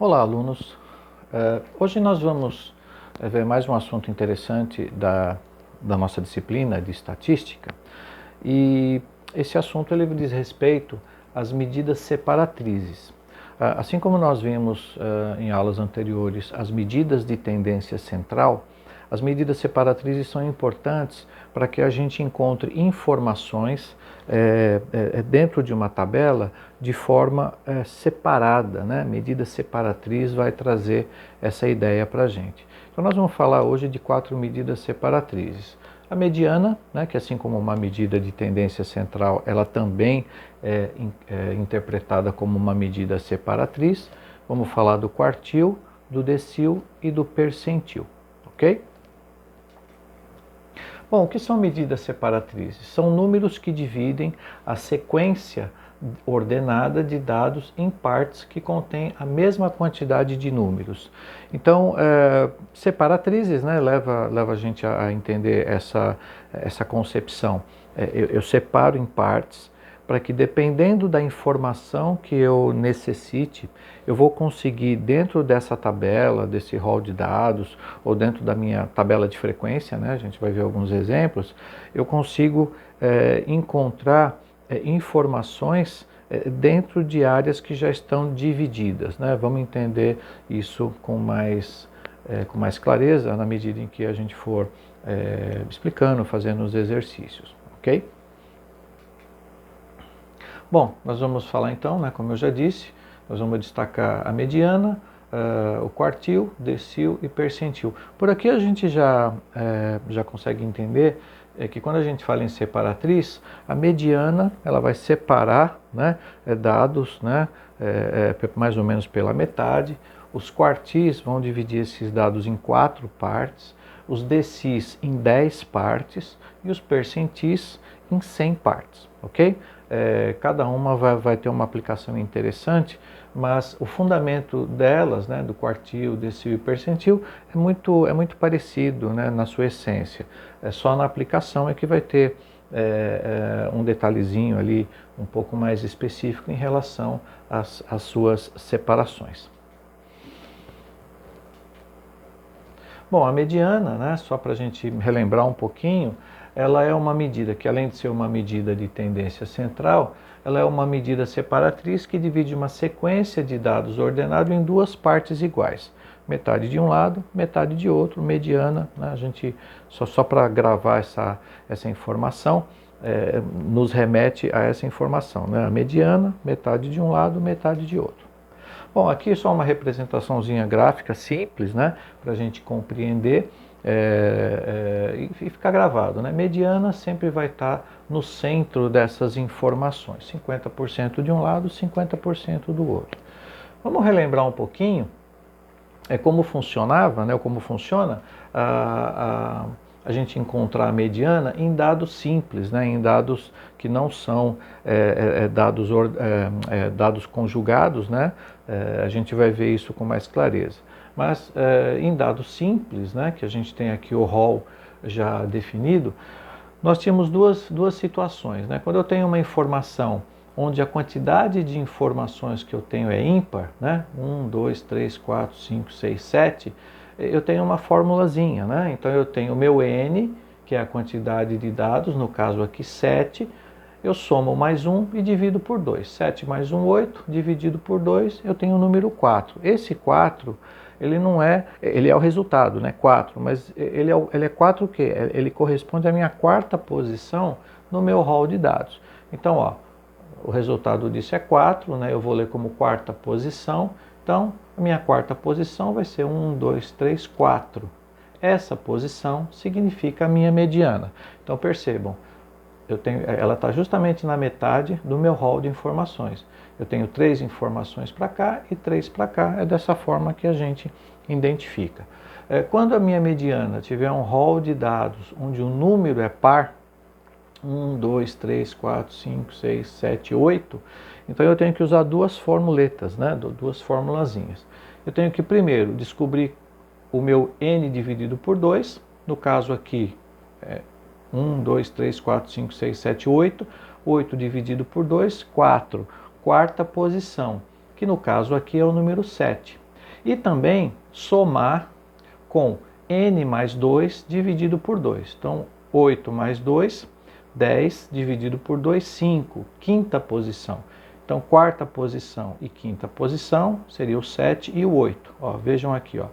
Olá, alunos. Hoje nós vamos ver mais um assunto interessante da nossa disciplina de estatística, e esse assunto ele diz respeito às medidas separatrizes. Assim como nós vimos em aulas anteriores as medidas de tendência central, as medidas separatrizes são importantes para que a gente encontre informações dentro de uma tabela de forma separada, né? Medida separatriz vai trazer essa ideia para a gente. Então nós vamos falar hoje de 4 medidas separatrizes. A mediana, né, que assim como uma medida de tendência central, ela também é interpretada como uma medida separatriz. Vamos falar do quartil, do decil e do percentil, ok? Bom, o que são medidas separatrizes? São números que dividem a sequência ordenada de dados em partes que contêm a mesma quantidade de números. Então, separatrizes, né, leva a gente a entender essa concepção. Eu separo em partes para que, dependendo da informação que eu necessite, eu vou conseguir, dentro dessa tabela, desse rol de dados, ou dentro da minha tabela de frequência, né, a gente vai ver alguns exemplos, eu consigo encontrar informações dentro de áreas que já estão divididas, né? Vamos entender isso com mais clareza na medida em que a gente for explicando, fazendo os exercícios, ok? Bom, nós vamos falar então, né, como eu já disse, nós vamos destacar a mediana, o quartil, decil e percentil. Por aqui a gente já consegue entender que quando a gente fala em separatriz, a mediana ela vai separar, né, dados, né, mais ou menos pela metade. Os quartis vão dividir esses dados em 4 partes, os decis em 10 partes e os percentis em 100 partes, ok? Cada uma vai ter uma aplicação interessante, mas o fundamento delas, né, do quartil, decil e percentil, é muito parecido, né, na sua essência. Só na aplicação é que vai ter um detalhezinho ali um pouco mais específico em relação às suas separações. Bom, a mediana, né, só para a gente relembrar um pouquinho, ela é uma medida que, além de ser uma medida de tendência central, ela é uma medida separatriz que divide uma sequência de dados ordenado em 2 partes iguais. Metade de um lado, metade de outro, mediana, né, a gente, só para gravar essa informação, nos remete a essa informação, né, a mediana, metade de um lado, metade de outro. Bom, aqui é só uma representaçãozinha gráfica simples, né, para a gente compreender e ficar gravado, né? Mediana sempre vai estar no centro dessas informações, 50% de um lado, 50% do outro. Vamos relembrar um pouquinho como funcionava, né, ou como funciona a gente encontrar a mediana em dados simples, né, em dados que não são dados conjugados, né, a gente vai ver isso com mais clareza. Mas em dados simples, né, que a gente tem aqui o rol já definido, nós tínhamos duas situações, né? Quando eu tenho uma informação onde a quantidade de informações que eu tenho é ímpar, né? 1, 2, 3, 4, 5, 6, 7, eu tenho uma formulazinha, né? Então eu tenho o meu N, que é a quantidade de dados, no caso aqui 7, eu somo mais 1 e divido por 2. 7 mais 1, 8, dividido por 2, eu tenho o número 4. Esse 4, ele é o resultado, né? 4, mas ele é 4 o quê? Ele corresponde à minha 4ª posição no meu rol de dados. Então, ó, o resultado disso é 4, né? Eu vou ler como 4ª posição. Então, a minha 4ª posição vai ser 1, 2, 3, 4. Essa posição significa a minha mediana. Então, percebam, ela está justamente na metade do meu rol de informações. Eu tenho 3 informações para cá e 3 para cá. É dessa forma que a gente identifica. Quando a minha mediana tiver um rol de dados onde o número é par, 1, 2, 3, 4, 5, 6, 7, 8, então eu tenho que usar 2 formuletas, né? 2 formulazinhas. Eu tenho que primeiro descobrir o meu N dividido por 2, no caso aqui 1, 2, 3, 4, 5, 6, 7, 8. 8 dividido por 2, 4. 4ª posição, que no caso aqui é o número 7. E também somar com n mais 2 dividido por 2. Então, 8 mais 2, 10 dividido por 2, 5. Quinta posição. Então, quarta posição e quinta posição seria o 7 e o 8. Ó, vejam aqui, ó.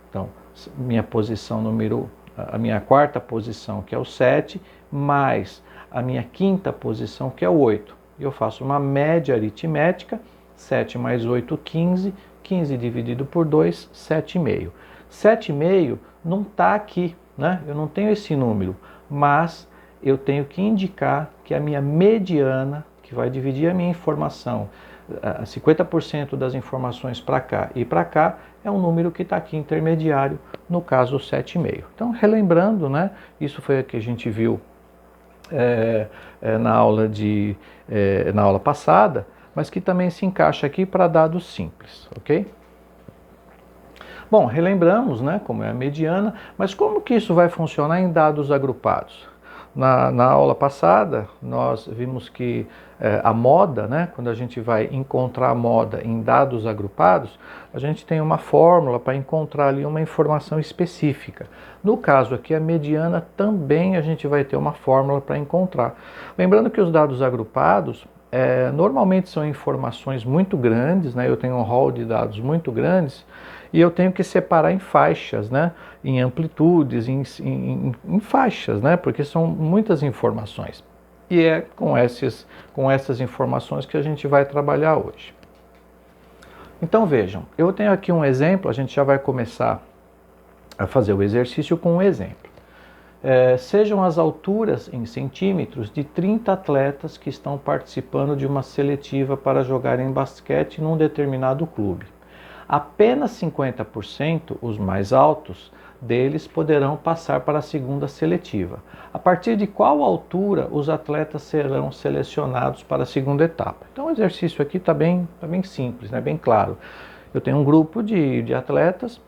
Então, minha posição número, a minha quarta posição, que é o 7, mais a minha quinta posição, que é o 8. E eu faço uma média aritmética, 7 mais 8, 15. 15 dividido por 2, 7,5. 7,5 não está aqui, né? Eu não tenho esse número, mas eu tenho que indicar que a minha mediana, que vai dividir a minha informação, 50% das informações para cá e para cá, é um número que está aqui intermediário, no caso 7,5. Então, relembrando, né? Isso foi o que a gente viu na aula passada, mas que também se encaixa aqui para dados simples, ok? Bom, relembramos, né, como é a mediana, mas como que isso vai funcionar em dados agrupados? Na aula passada, nós vimos que a moda, né, quando a gente vai encontrar a moda em dados agrupados, a gente tem uma fórmula para encontrar ali uma informação específica. No caso aqui, a mediana também a gente vai ter uma fórmula para encontrar. Lembrando que os dados agrupados, normalmente são informações muito grandes, né? Eu tenho um rol de dados muito grandes e eu tenho que separar em faixas, né? Em amplitudes, em faixas, né? Porque são muitas informações. E é com essas informações que a gente vai trabalhar hoje. Então vejam, eu tenho aqui um exemplo, a gente já vai começar a fazer o exercício com um exemplo. Sejam as alturas em centímetros de 30 atletas que estão participando de uma seletiva para jogarem basquete num determinado clube. Apenas 50%, os mais altos, deles poderão passar para a segunda seletiva. A partir de qual altura os atletas serão selecionados para a segunda etapa? Então o exercício aqui está bem simples, né? Bem claro. Eu tenho um grupo de atletas,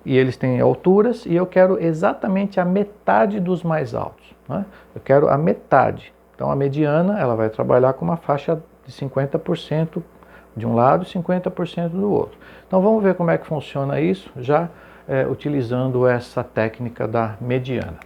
e eles têm alturas, e eu quero exatamente a metade dos mais altos, né? Eu quero a metade. Então a mediana, ela vai trabalhar com uma faixa de 50% de um lado e 50% do outro. Então vamos ver como é que funciona isso, já utilizando essa técnica da mediana.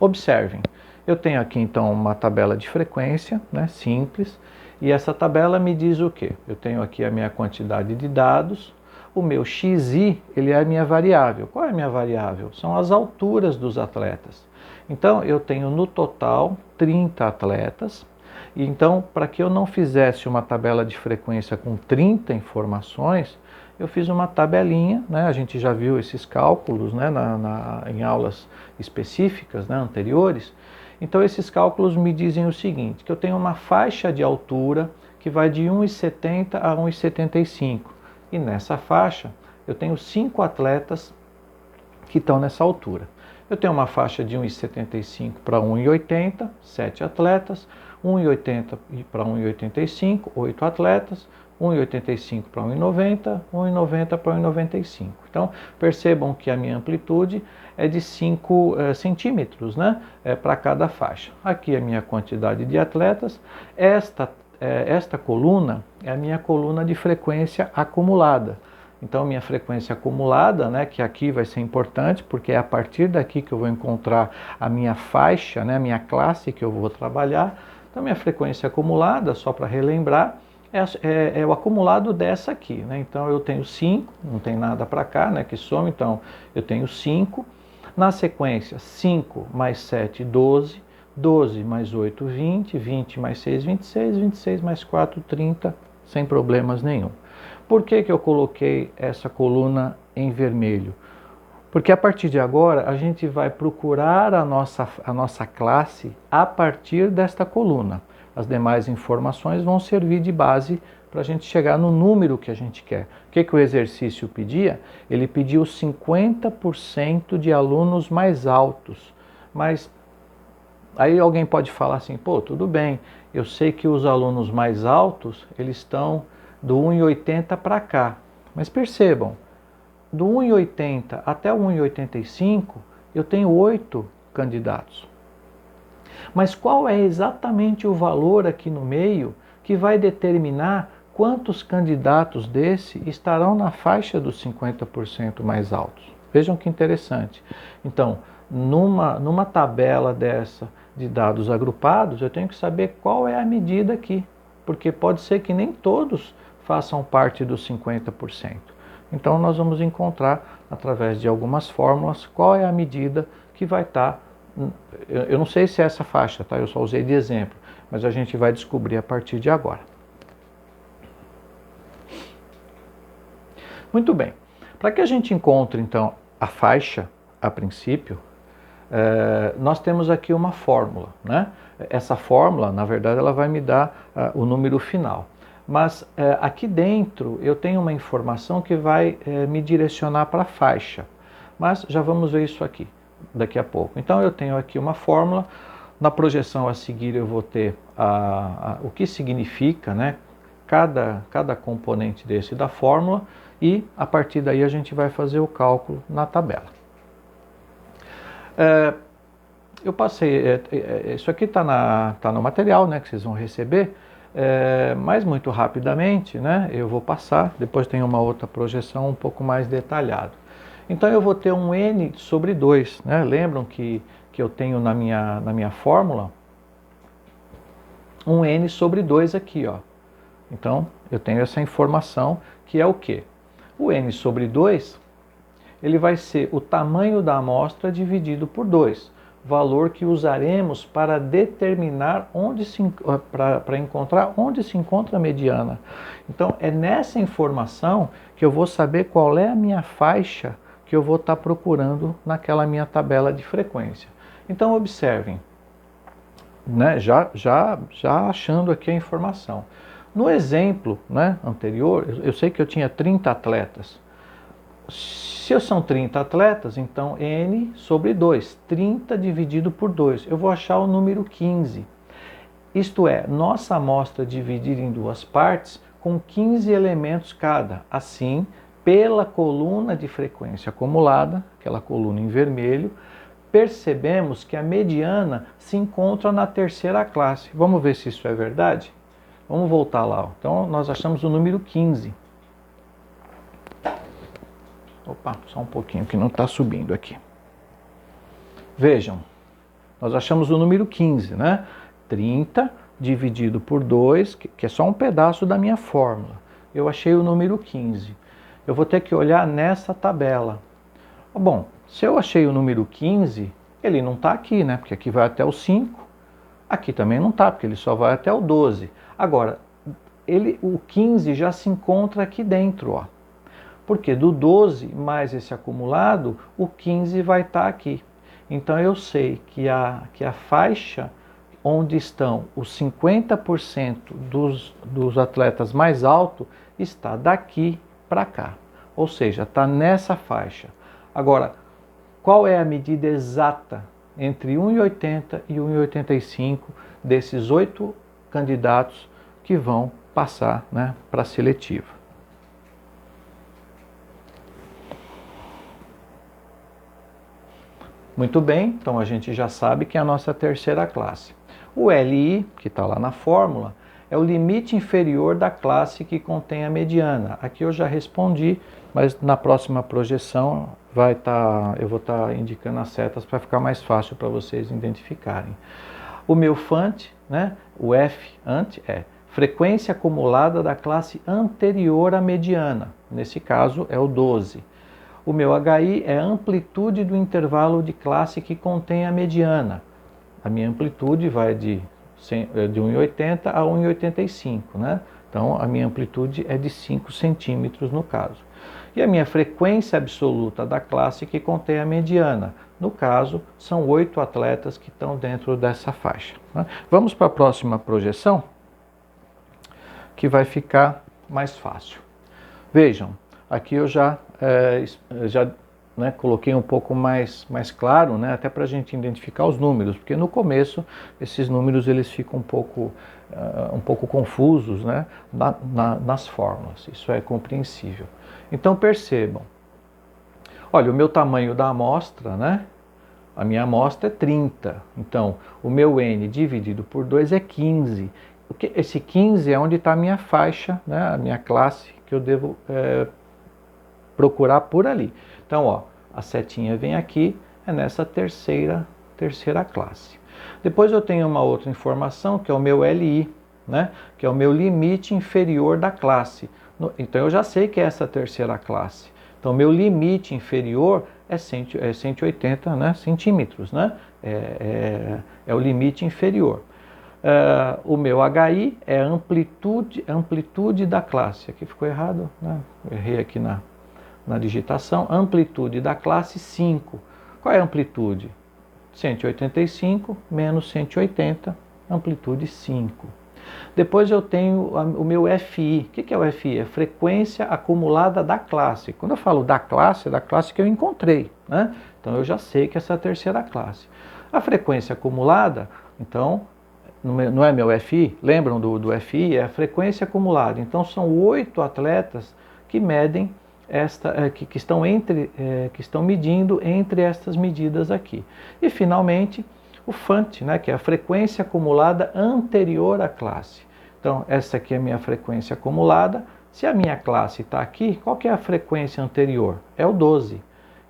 Observem, eu tenho aqui então uma tabela de frequência, né, simples, e essa tabela me diz o quê? Eu tenho aqui a minha quantidade de dados. O meu xi, ele é a minha variável. Qual é a minha variável? São as alturas dos atletas. Então, eu tenho no total 30 atletas. E então, para que eu não fizesse uma tabela de frequência com 30 informações, eu fiz uma tabelinha, né? A gente já viu esses cálculos, né, em aulas específicas, né, anteriores. Então, esses cálculos me dizem o seguinte, que eu tenho uma faixa de altura que vai de 1,70 a 1,75. E nessa faixa, eu tenho 5 atletas que estão nessa altura. Eu tenho uma faixa de 1,75 para 1,80, 7 atletas, 1,80 para 1,85, 8 atletas, 1,85 para 1,90, 1,90 para 1,95. Então, percebam que a minha amplitude é de 5 centímetros, né, para cada faixa. Aqui a minha quantidade de atletas. Esta coluna é a minha coluna de frequência acumulada. Então, minha frequência acumulada, né, que aqui vai ser importante, porque é a partir daqui que eu vou encontrar a minha faixa, né, a minha classe que eu vou trabalhar. Então, minha frequência acumulada, só para relembrar, é o acumulado dessa aqui, né? Então, eu tenho 5, não tem nada para cá, né, que soma, então eu tenho 5. Na sequência, 5 mais 7, 12. 12 mais 8, 20, 20 mais 6, 26, 26 mais 4, 30, sem problemas nenhum. Por que eu coloquei essa coluna em vermelho? Porque a partir de agora a gente vai procurar a nossa classe a partir desta coluna. As demais informações vão servir de base para a gente chegar no número que a gente quer. O que o exercício pedia? Ele pediu 50% de alunos mais altos, mas aí alguém pode falar assim, pô, tudo bem, eu sei que os alunos mais altos, eles estão do 1,80 para cá. Mas percebam, do 1,80 até o 1,85, eu tenho 8 candidatos. Mas qual é exatamente o valor aqui no meio que vai determinar quantos candidatos desse estarão na faixa dos 50% mais altos. Vejam que interessante. Então, numa tabela dessa de dados agrupados, eu tenho que saber qual é a medida aqui, porque pode ser que nem todos façam parte dos 50%. Então, nós vamos encontrar, através de algumas fórmulas, qual é a medida que vai estar. Eu não sei se é essa faixa, tá? Eu só usei de exemplo, mas a gente vai descobrir a partir de agora. Muito bem. Para que a gente encontre, então, a faixa, a princípio, nós temos aqui uma fórmula, né? Essa fórmula, na verdade, ela vai me dar o número final. Mas aqui dentro eu tenho uma informação que vai me direcionar para a faixa. Mas já vamos ver isso aqui daqui a pouco. Então eu tenho aqui uma fórmula. Na projeção a seguir eu vou ter o que significa, né, cada componente desse da fórmula, e a partir daí a gente vai fazer o cálculo na tabela. Eu passei, isso aqui está no material, né, que vocês vão receber, mas muito rapidamente, né, eu vou passar, depois tem uma outra projeção um pouco mais detalhada. Então eu vou ter um n sobre 2, né? Lembram que eu tenho na minha fórmula um n sobre 2 aqui, ó. Então eu tenho essa informação que é o quê? O n sobre 2, ele vai ser o tamanho da amostra dividido por 2, valor que usaremos para determinar para encontrar onde se encontra a mediana. Então é nessa informação que eu vou saber qual é a minha faixa que eu vou estar procurando naquela minha tabela de frequência. Então observem, né, já achando aqui a informação. No exemplo, né, anterior, eu sei que eu tinha 30 atletas. Se são 30 atletas, então n sobre 2, 30 dividido por 2, eu vou achar o número 15. Isto é, nossa amostra dividida em duas partes com 15 elementos cada. Assim, pela coluna de frequência acumulada, aquela coluna em vermelho, percebemos que a mediana se encontra na terceira classe. Vamos ver se isso é verdade? Vamos voltar lá. Então, nós achamos o número 15. Opa, só um pouquinho que não está subindo aqui. Vejam, nós achamos o número 15, né? 30 dividido por 2, que é só um pedaço da minha fórmula. Eu achei o número 15. Eu vou ter que olhar nessa tabela. Bom, se eu achei o número 15, ele não está aqui, né? Porque aqui vai até o 5. Aqui também não está, porque ele só vai até o 12. Agora, o 15 já se encontra aqui dentro, ó. Porque do 12 mais esse acumulado, o 15 vai estar aqui. Então eu sei que a faixa onde estão os 50% dos atletas mais altos está daqui para cá. Ou seja, está nessa faixa. Agora, qual é a medida exata entre 1,80 e 1,85 desses 8 candidatos que vão passar, né, para a seletiva? Muito bem, então a gente já sabe que é a nossa terceira classe. O LI, que está lá na fórmula, é o limite inferior da classe que contém a mediana. Aqui eu já respondi, mas na próxima projeção eu vou estar indicando as setas para ficar mais fácil para vocês identificarem. O meu FANT, né, o F-ANT, é frequência acumulada da classe anterior à mediana. Nesse caso é o 12. O meu HI é a amplitude do intervalo de classe que contém a mediana. A minha amplitude vai de 1,80 a 1,85, né? Então, a minha amplitude é de 5 centímetros no caso. E a minha frequência absoluta da classe que contém a mediana. No caso, são 8 atletas que estão dentro dessa faixa, né? Vamos para a próxima projeção, que vai ficar mais fácil. Vejam, aqui eu já né, coloquei um pouco mais claro, né, até para a gente identificar os números, porque no começo esses números eles ficam um pouco confusos, né, nas fórmulas. Isso é compreensível. Então percebam, olha, o meu tamanho da amostra, né, a minha amostra é 30, então o meu N dividido por 2 é 15. esse 15 é onde está a minha faixa, né, a minha classe, que eu devo procurar por ali. Então, ó, a setinha vem aqui, é nessa terceira classe. Depois eu tenho uma outra informação, que é o meu LI, né, que é o meu limite inferior da classe. Então eu já sei que é essa terceira classe. Então meu limite inferior é 180, né, centímetros, né? É o limite inferior. O meu HI é amplitude da classe. Aqui ficou errado, né? Errei aqui na digitação. Amplitude da classe 5. Qual é a amplitude? 185 menos 180, amplitude 5. Depois eu tenho o meu FI. O que é o FI? É frequência acumulada da classe. Quando eu falo da classe, é da classe que eu encontrei, né? Então eu já sei que essa é a terceira classe. A frequência acumulada, então, não é meu FI? Lembram do FI? É a frequência acumulada. Então são 8 atletas que medem que estão medindo entre estas medidas aqui. E finalmente o FANT, né, que é a frequência acumulada anterior à classe. Então essa aqui é a minha frequência acumulada. Se a minha classe está aqui, qual que é a frequência anterior? É o 12.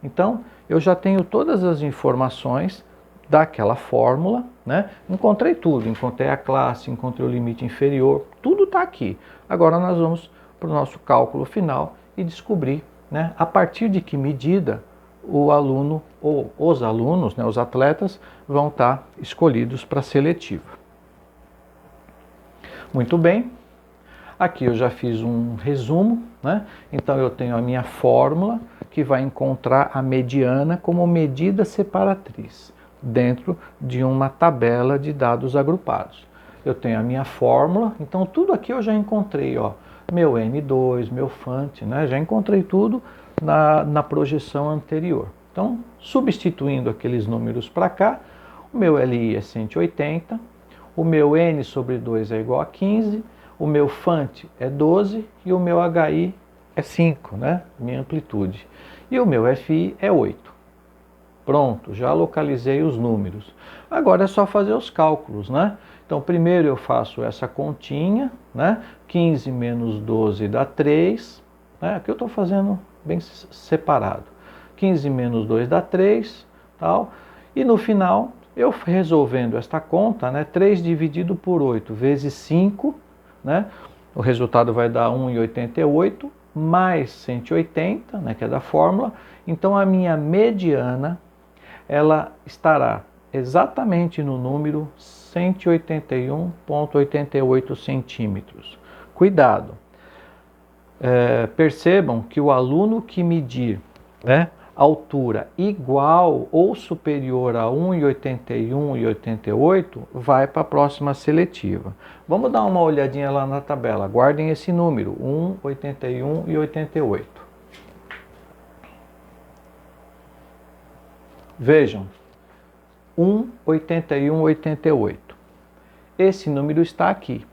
Então eu já tenho todas as informações daquela fórmula, né? Encontrei tudo, encontrei a classe, encontrei o limite inferior, tudo está aqui. Agora nós vamos para o nosso cálculo final e descobrir, né, a partir de que medida o aluno ou os alunos, né, os atletas, vão estar escolhidos para a seletiva. Muito bem, aqui eu já fiz um resumo, né? Então eu tenho a minha fórmula que vai encontrar a mediana como medida separatriz dentro de uma tabela de dados agrupados. Eu tenho a minha fórmula, então tudo aqui eu já encontrei, ó. Meu N2, meu FANT, né? Já encontrei tudo na projeção anterior. Então, substituindo aqueles números para cá, o meu LI é 180, o meu N sobre 2 é igual a 15, o meu FANT é 12 e o meu HI é 5, né? Minha amplitude. E o meu FI é 8. Pronto, já localizei os números. Agora é só fazer os cálculos, né? Então, primeiro eu faço essa continha, né? 15 menos 12 dá 3. Né? Aqui eu estou fazendo bem separado. 15 menos 2 dá 3, tal. E no final, eu resolvendo esta conta, né? 3 dividido por 8 vezes 5, né? O resultado vai dar 1,88 mais 180, né? Que é da fórmula. Então, a minha mediana, ela estará exatamente no número 181,88 centímetros. Cuidado! Percebam que o aluno que medir, né, altura igual ou superior a 1,81 e 88 vai para a próxima seletiva. Vamos dar uma olhadinha lá na tabela. Guardem esse número, 1,81 e 88. Vejam, 1,81, 88. Esse número está aqui.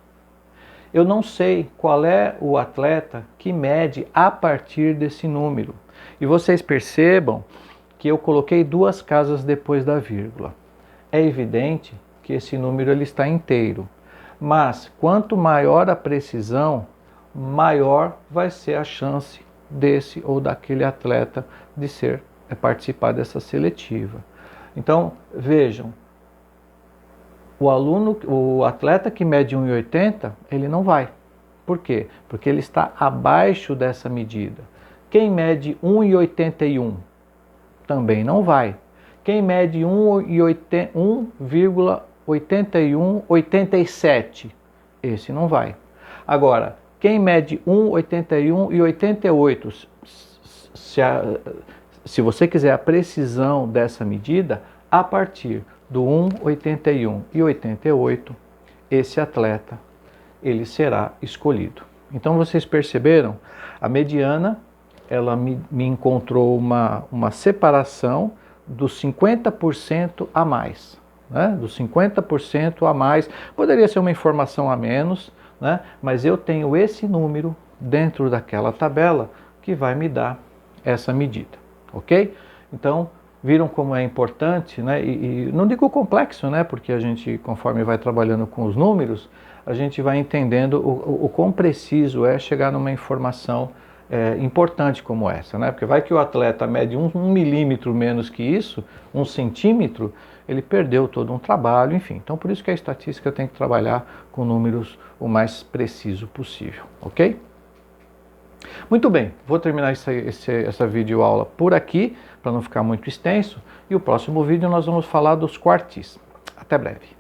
Eu não sei qual é o atleta que mede a partir desse número. E vocês percebam que eu coloquei 2 casas depois da vírgula. É evidente que esse número ele está inteiro. Mas quanto maior a precisão, maior vai ser a chance desse ou daquele atleta de participar dessa seletiva. Então, vejam, o atleta que mede 1,80, ele não vai. Por quê? Porque ele está abaixo dessa medida. Quem mede 1,81 também não vai. Quem mede 1,81, 87, esse não vai. Agora, quem mede 1,81 e 88, se você quiser a precisão dessa medida, a partir do 1,81 e 88, esse atleta ele será escolhido. Então vocês perceberam? A mediana, ela me encontrou uma separação dos 50% a mais, né? Dos 50% a mais. Poderia ser uma informação a menos, né? Mas eu tenho esse número dentro daquela tabela que vai me dar essa medida, ok? Então, Viram como é importante, né? E não digo complexo, né? Porque a gente, conforme vai trabalhando com os números, a gente vai entendendo o quão preciso é chegar numa informação importante como essa, né? Porque vai que o atleta mede um milímetro menos que isso, 1 centímetro, ele perdeu todo um trabalho, enfim. Então, por isso que a estatística tem que trabalhar com números o mais preciso possível, ok? Muito bem, vou terminar essa videoaula por aqui, para não ficar muito extenso, e o próximo vídeo nós vamos falar dos quartis. Até breve.